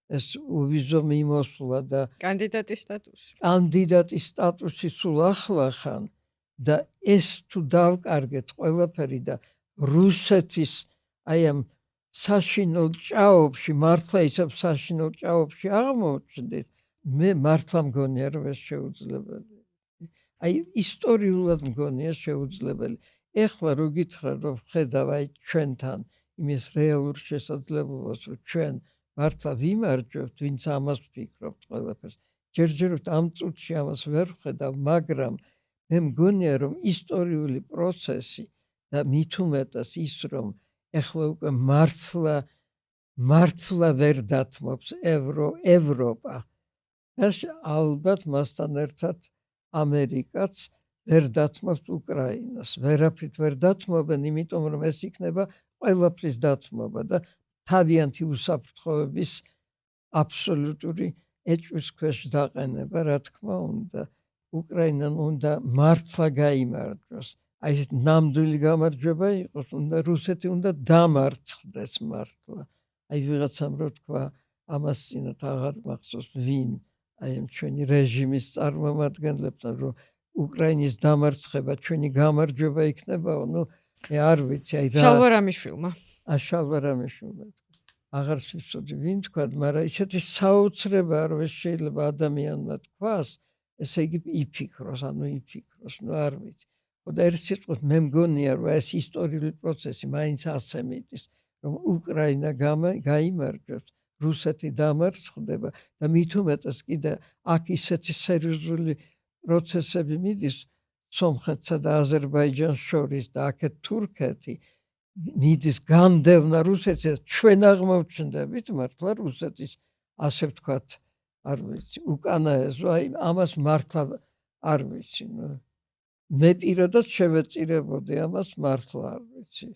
ეს უვიზო მიმოსვლა და კანდიდატის სტატუსი. კანდიდატის სტატუსი სულ ახლა ხან და ეს თუ დავკარგეთ ყველაფერი და რუსეთის აი ამ საშინელ ჭაობში მართლა ისევ საშინელ ჭაობში აღმოჩნდით, მე მართლა მგონია რომ ეს შეუძლებელი. აი ისტორიულად მგონია შეუძლებელი. ეხლა რო გითხრა რომ ხედავ აი ჩვენთან იმის რეალურ შესაძლებლობას რომ ჩვენ მართლა ვიმარჯვებთ, ვინც ამას ვფიქრობთ ყველაფერს. ჯერჯერობით ამ წუთში ამას ვერ ვხედავ, მაგრამ მე მგონია რომ ისტორიული პროცესი და მით უმეტეს ის რომ ეხლა უკვე მართლა ვერ დათმობს ევროპა და ალბათ მასთან ერთად ამერიკაც ვერ დათმობს უკრაინას. ვერაფრით ვერ დათმობენ, იმიტომ რომ ეს იქნება ყველაფრის დათმობა და თავიანთი უსაფრთხოების აბსოლუტური ეჭვის ქვეშ დაყენება, რა თქმა უნდა. უკრაინამ უნდა მართლა გაიმარჯვოს. აი ეს ნამდვილი გამარჯვება იყოს, უნდა რუსეთი უნდა დამარცხდეს მართლა. აი ვიღაცამ რო თქვა ამას წინათ აღარ მახსოვს ვინ, აი ამ ჩვენი რეჟიმის წარმომადგენლებთან, რომ უკრაინის დამარცხება ჩვენი გამარჯვება იქნებაო, ნუ მე არ ვიცი, აი რა შალვარამიშვილმა. შალვარამიშვილმა. აღარ ვიცოდი ვინ თქვა, მაგრამ ისეთი საოცრებაა, რომ ეს შეიძლება ადამიანმა თქვას, ესე იგი იფიქროს, ნუ არ ვიცი. და ერთ სიტყვით მე მგონია, რომ ეს ისტორიული პროცესი მაინც ასე მიდის, რომ უკრაინა გაიმარჯვებს, რუსეთი დამარცხდება და მით უმეტეს კიდე აქ ისეთი სერიოზული პროცესები მიდის სომხეთსა და აზერბაიჯანს შორის და აქეთ თურქეთი მიდის განდევნა რუსეთს, ჩვენ აღმოჩნდებით მართლა რუსეთის ასე ვთქვათ, არ ვიცი, უკანაესო, აი ამას მართლა არ ვიცი. მე პირადად შევეწირებოდი ამას, მართლა არ ვიცი.